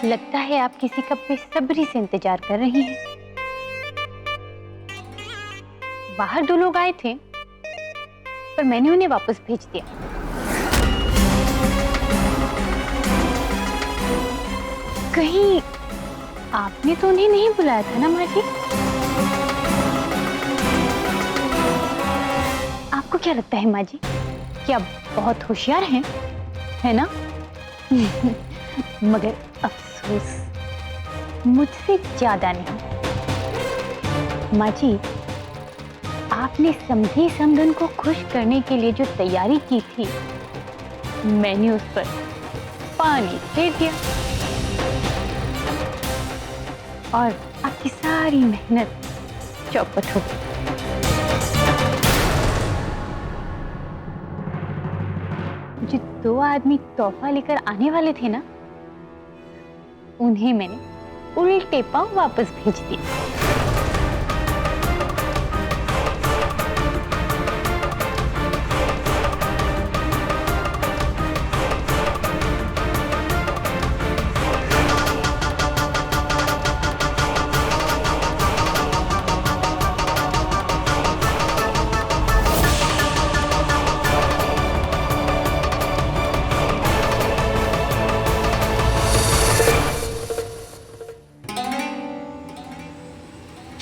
लगता है आप किसी का बेसब्री से इंतजार कर रही हैं। बाहर 2 लोग आए थे, पर मैंने उन्हें वापस भेज दिया। कहीं आपने तो उन्हें नहीं बुलाया था ना माँ जी? आपको क्या लगता है माँ जी कि आप बहुत होशियार हैं, है ना? मगर अफसोस मुझसे ज्यादा नहीं। माँ जी, आपने समधी समधन को खुश करने के लिए जो तैयारी की थी, मैंने उस पर पानी फेर दिया और आपकी सारी मेहनत चौपट हो गई। जो 2 आदमी तोहफा लेकर आने वाले थे ना, उन्हें मैंने उल्टे पांव वापस भेज दिया।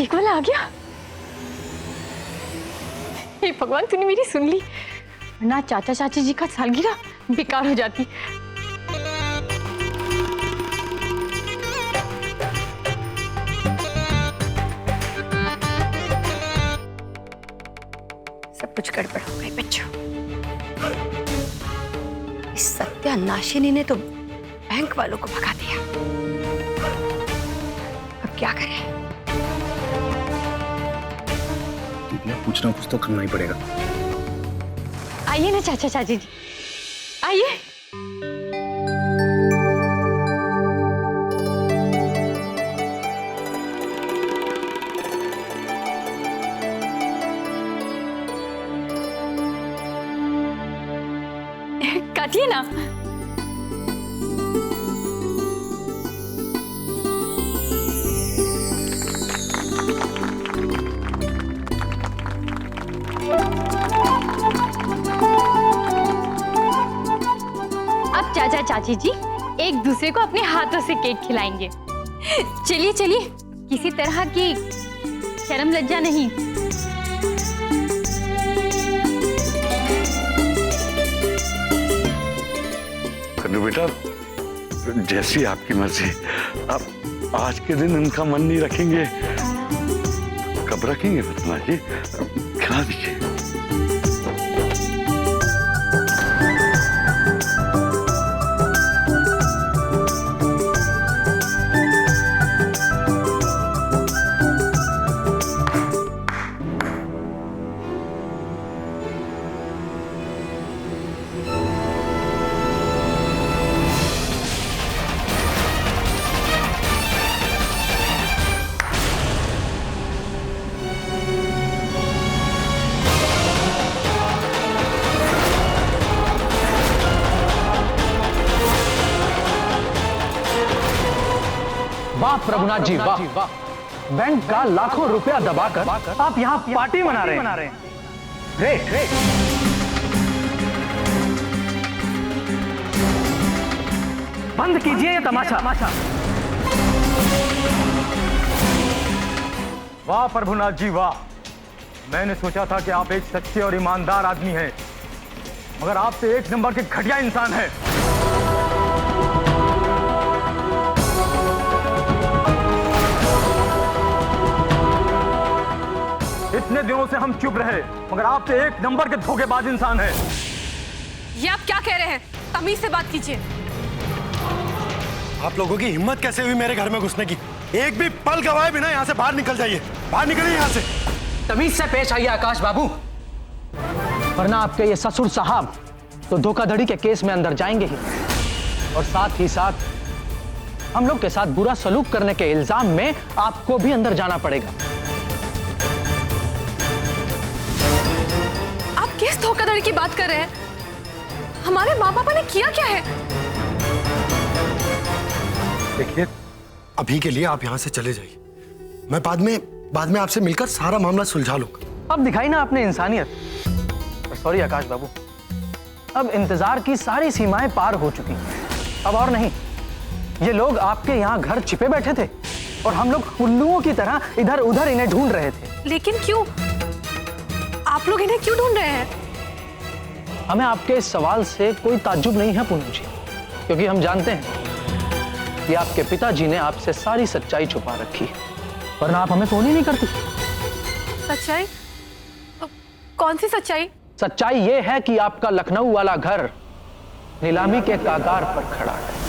केवल आ गया। हे भगवान, तूने मेरी सुन ली, वरना चाचा चाची जी का सालगिरह बेकार हो जाती। सब कुछ गड़बड़ हो गई बच्चों। इस सत्यानाशिनी ने तो बैंक वालों को भगा दिया। अब क्या करें? कुछ ना कुछ तो करना ही पड़ेगा। आइए ना चाचा चाची जी, आइए। काटिए ना। अब चाचा चाची जी एक दूसरे को अपने हाथों से केक खिलाएंगे। चलिए चलिए, किसी तरह की शर्म लज्जा नहीं। कन्नू बेटा, जैसी आपकी मर्जी। आप आज के दिन इनका मन नहीं रखेंगे, कब रखेंगे फतिमा जी? खिला दीजिए। वाह प्रभुनाथ जी, वाह। बैंक का लाखों रुपया दबाकर आप यहाँ पार्टी मना रहे हैं। ग्रेट। बंद कीजिए ये तमाशा। वाह प्रभुनाथ जी, वाह। मैंने सोचा था कि आप एक सच्चे और ईमानदार आदमी हैं, मगर आप तो 1 नंबर के घटिया इंसान हैं। इतने दिनों से हम चुप रहे, मगर आप तो 1 नंबर के धोखेबाज इंसान हैं। ये आप क्या कह रहे हैं? तमीज से बात कीजिए। आप लोगों की हिम्मत कैसे हुई मेरे घर में घुसने की? एक भी पल गवाए बिना यहाँ से बाहर निकल जाइए। बाहर निकलिए यहाँ से। तमीज से पेश आइए आकाश बाबू, वरना आपके ये ससुर साहब तो धोखाधड़ी के केस में अंदर जाएंगे ही, और साथ ही साथ हम लोग के साथ बुरा सलूक करने के इल्जाम में आपको भी अंदर जाना पड़ेगा। आप किस धोखाधड़ी की बात कर रहे हैं? हमारे माँ पापा ने किया क्या है? देखिए, अभी के लिए आप यहाँ से चले जाइए। मैं बाद में आपसे मिलकर सारा मामला सुलझा लूंगा। अब दिखाई ना आपने इंसानियत। सॉरी आकाश बाबू, अब इंतजार की सारी सीमाएं पार हो चुकी हैं। अब और नहीं, ये लोग आपके यहाँ घर छिपे बैठे थे और हम लोग उल्लुओं की तरह इधर उधर इन्हें ढूंढ रहे थे। लेकिन क्यों? आप लोग इन्हें क्यों ढूंढ रहे हैं? हमें आपके इस सवाल से कोई ताज्जुब नहीं है पूनम जी, क्योंकि हम जानते हैं कि आपके पिताजी ने आपसे सारी सच्चाई छुपा रखी है, वरना आप हमें फोन ही नहीं करती। सच्चाई? कौन सी सच्चाई? सच्चाई ये है कि आपका लखनऊ वाला घर नीलामी के कागार पर खड़ा है।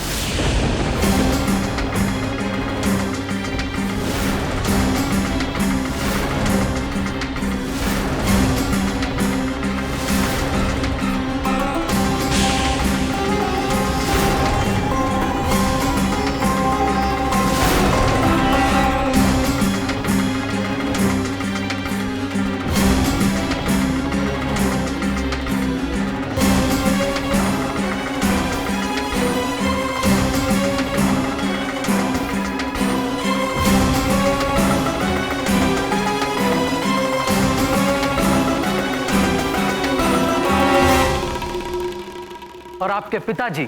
और आपके पिताजी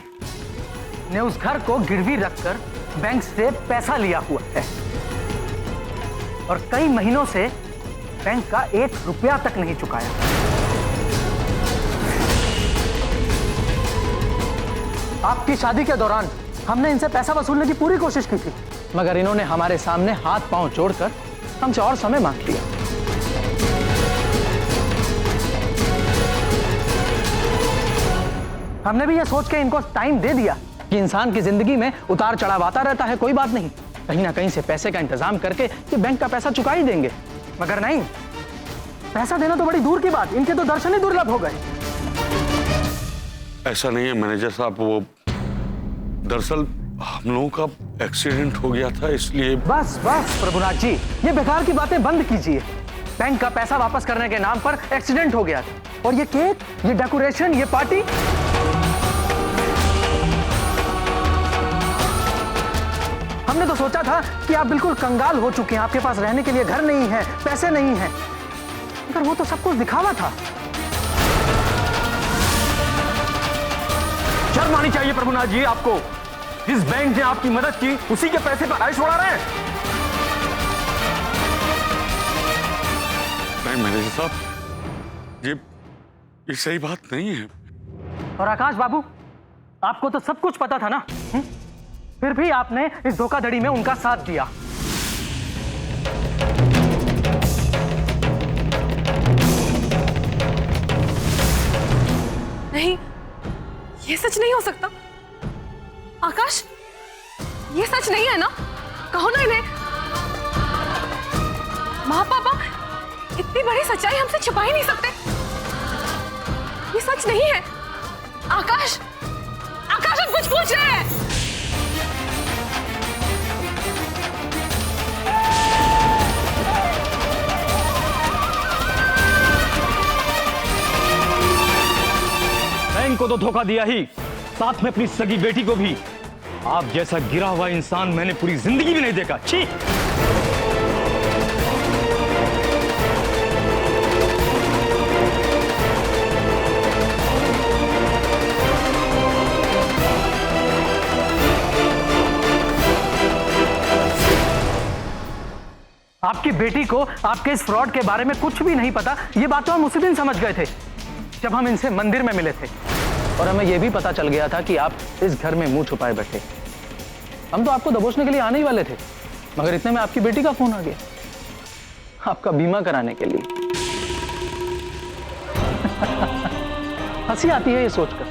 ने उस घर को गिरवी रखकर बैंक से पैसा लिया हुआ है और कई महीनों से बैंक का 1 रुपया तक नहीं चुकाया। आपकी शादी के दौरान हमने इनसे पैसा वसूलने की पूरी कोशिश की थी, मगर इन्होंने हमारे सामने हाथ पांव जोड़कर हमसे और समय मांग लिया। हमने भी ये सोच के इनको टाइम दे दिया कि इंसान की जिंदगी में उतार चढ़ाव आता रहता है, कोई बात नहीं, कहीं ना कहीं से पैसे का इंतजाम करके ये बैंक का पैसा चुका ही देंगे। मगर नहीं, पैसा देना तो बड़ी दूर की बात, इनके तो दर्शन ही दुर्लभ हो गए। ऐसा नहीं है मैनेजर साहब, वो दरअसल हम लोगों का एक्सीडेंट हो गया था, इसलिए। बस बस प्रभुनाथ जी, ये बेकार की बातें बंद कीजिए। बैंक का पैसा वापस करने के नाम पर एक्सीडेंट हो गया था, और ये केक, ये डेकोरेशन, ये पार्टी। हमने तो सोचा था कि आप बिल्कुल कंगाल हो चुके हैं, आपके पास रहने के लिए घर नहीं है, पैसे नहीं हैं, मगर वो तो सब कुछ दिखावा था। शर्म आनी चाहिए प्रभुनाथ जी आपको। जिस बैंक ने आपकी मदद की, उसी के पैसे पर आयुष उड़ा रहे हैं। नहीं मैनेजर साहब, ये सही बात नहीं है। और आकाश बाबू, आपको तो सब कुछ पता था ना, फिर भी आपने इस धोखाधड़ी में उनका साथ दिया। नहीं, ये सच नहीं हो सकता। आकाश, ये सच नहीं है ना? कहो ना इन्हें। माँ पापा इतनी बड़ी सच्चाई हमसे छुपा ही नहीं सकते। ये सच नहीं है। आकाश, आकाश हम कुछ पूछ रहे हैं। बैंक को तो धोखा दिया ही, साथ में अपनी सगी बेटी को भी। आप जैसा गिरा हुआ इंसान मैंने पूरी जिंदगी भी नहीं देखा। छी! आपकी बेटी को आपके इस फ्रॉड के बारे में कुछ भी नहीं पता, ये बात तो हम उसी दिन समझ गए थे जब हम इनसे मंदिर में मिले थे, और हमें यह भी पता चल गया था कि आप इस घर में मुंह छुपाए बैठे। हम तो आपको दबोचने के लिए आने ही वाले थे, मगर इतने में आपकी बेटी का फोन आ गया, आपका बीमा कराने के लिए। हंसी आती है ये सोचकर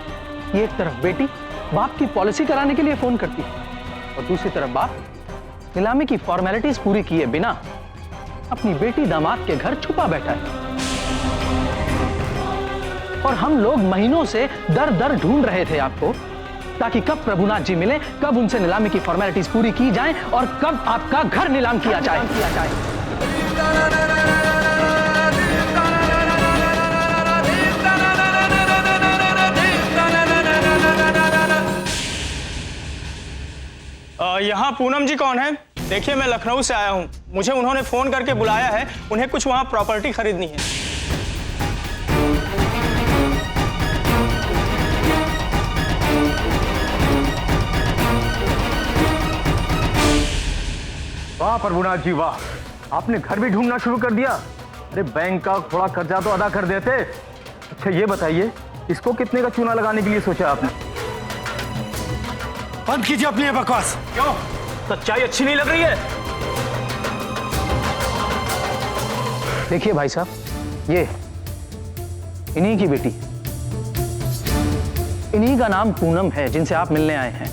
कि एक तरफ बेटी बाप की पॉलिसी कराने के लिए फोन करती है और दूसरी तरफ बाप नीलामी की फॉर्मेलिटीज पूरी किए बिना अपनी बेटी दामाद के घर छुपा बैठा है। और हम लोग महीनों से दर दर ढूंढ रहे थे आपको, ताकि कब प्रभुनाथ जी मिले, कब उनसे नीलामी की फॉर्मेलिटीज पूरी की जाए और कब आपका घर नीलाम किया जाए। यहाँ पूनम जी कौन है? देखिए मैं लखनऊ से आया हूँ, मुझे उन्होंने फोन करके बुलाया है, उन्हें कुछ वहाँ प्रॉपर्टी खरीदनी है। वाह प्रभुनाथ जी वाह, आपने घर भी ढूंढना शुरू कर दिया। अरे बैंक का थोड़ा कर्जा तो अदा कर देते। अच्छा ये बताइए, इसको कितने का चूना लगाने के लिए सोचा आपने? बंद कीजिए अपनी ये बकवास। क्यों, सच्चाई अच्छी नहीं लग रही है? देखिए भाई साहब, ये इन्हीं की बेटी, इन्हीं का नाम पूनम है जिनसे आप मिलने आए हैं।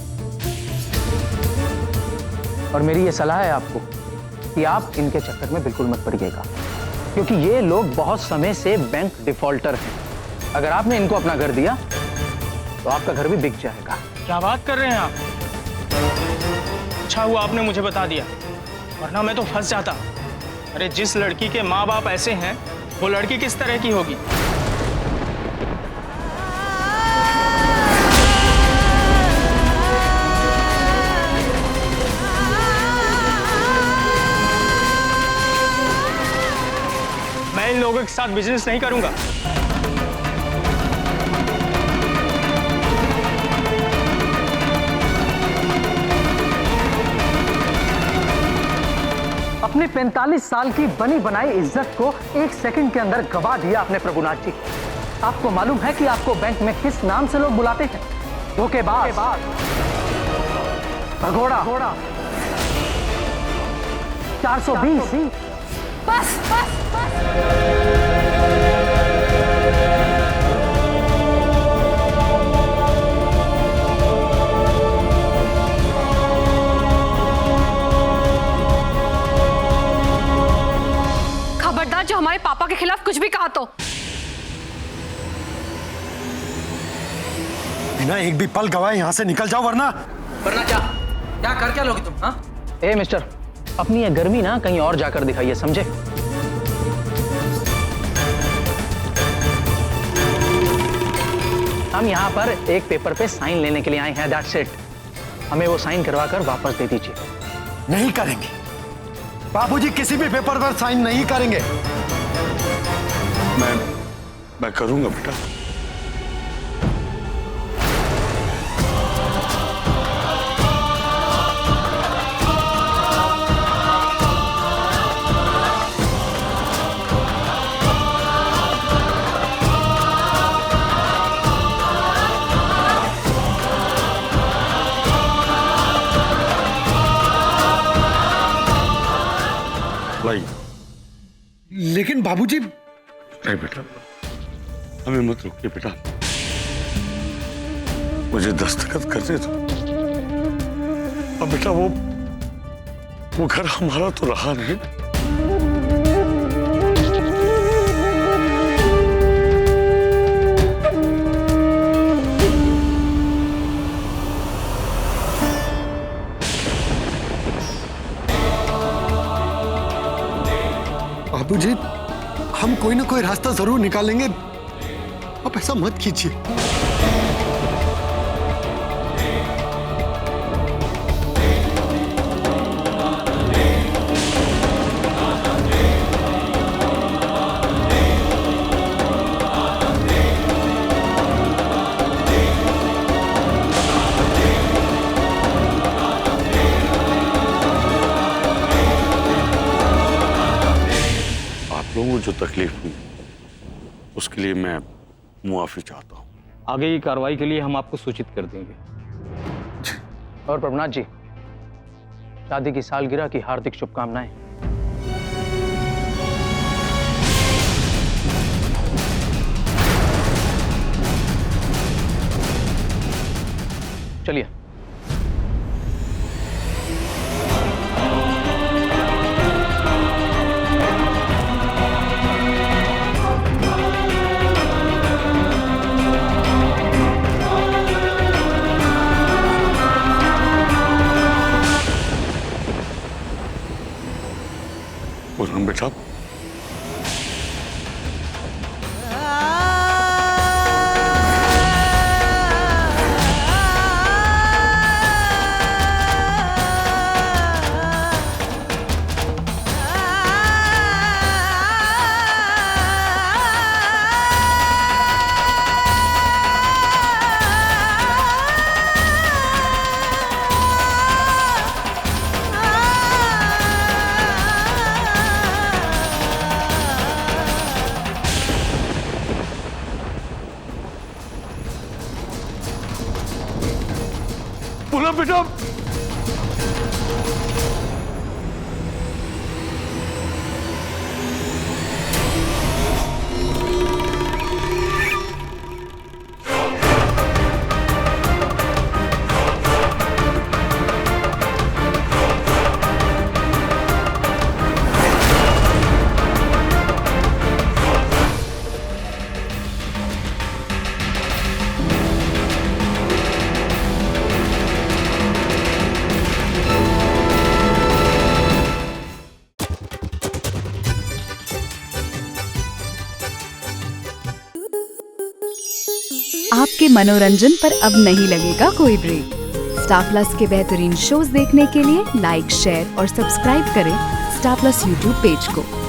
और मेरी ये सलाह है आपको कि आप इनके चक्कर में बिल्कुल मत पड़िएगा, क्योंकि ये लोग बहुत समय से बैंक डिफॉल्टर हैं। अगर आपने इनको अपना घर दिया तो आपका घर भी बिक जाएगा। क्या बात कर रहे हैं आप? अच्छा हुआ आपने मुझे बता दिया, वरना मैं तो फंस जाता। अरे जिस लड़की के माँ बाप ऐसे हैं, वो लड़की किस तरह की होगी? मैं इन लोगों के साथ बिजनेस नहीं करूंगा। अपनी 45 साल की बनी बनाई इज्जत को 1 सेकंड के अंदर गवा दिया आपने प्रभुनाथ जी। आपको मालूम है कि आपको बैंक में किस नाम से लोग बुलाते हैं? धोखेबाज, भगोड़ा, 420। बस बस बस। खबरदार, जो हमारे पापा के खिलाफ कुछ भी कहा तो। बिना एक भी पल गवाए यहाँ से निकल जाओ, वरना क्या क्या कर क्या लोगे तुम? हाँ, ए मिस्टर, अपनी ये गर्मी ना कहीं और जाकर दिखाइए, समझे? हम यहाँ पर एक पेपर पे साइन लेने के लिए आए हैं, दैट्स इट। हमें वो साइन करवा कर वापस दे दीजिए। नहीं करेंगे। बाबूजी किसी भी पेपर पर साइन नहीं करेंगे। मैं करूंगा बेटा। भाई, लेकिन बाबूजी। नहीं बेटा, हमें मत रोकिए बेटा, मुझे दस्तखत करने दो। अब बेटा वो घर हमारा तो रहा नहीं। बाबूजी, हम कोई ना कोई रास्ता जरूर निकालेंगे, आप ऐसा मत कीजिए। लोगों को जो तकलीफ हुई उसके लिए मैं मुआफी चाहता हूँ। आगे की कार्रवाई के लिए हम आपको सूचित कर देंगे। और प्रभुनाथ जी, शादी की सालगिरह की हार्दिक शुभकामनाएं। चलिए। पूनम बेटा, पूनम बेटा, आपके मनोरंजन पर अब नहीं लगेगा कोई ब्रेक। स्टार प्लस के बेहतरीन शोज देखने के लिए लाइक, शेयर और सब्सक्राइब करें स्टार प्लस यूट्यूब पेज को।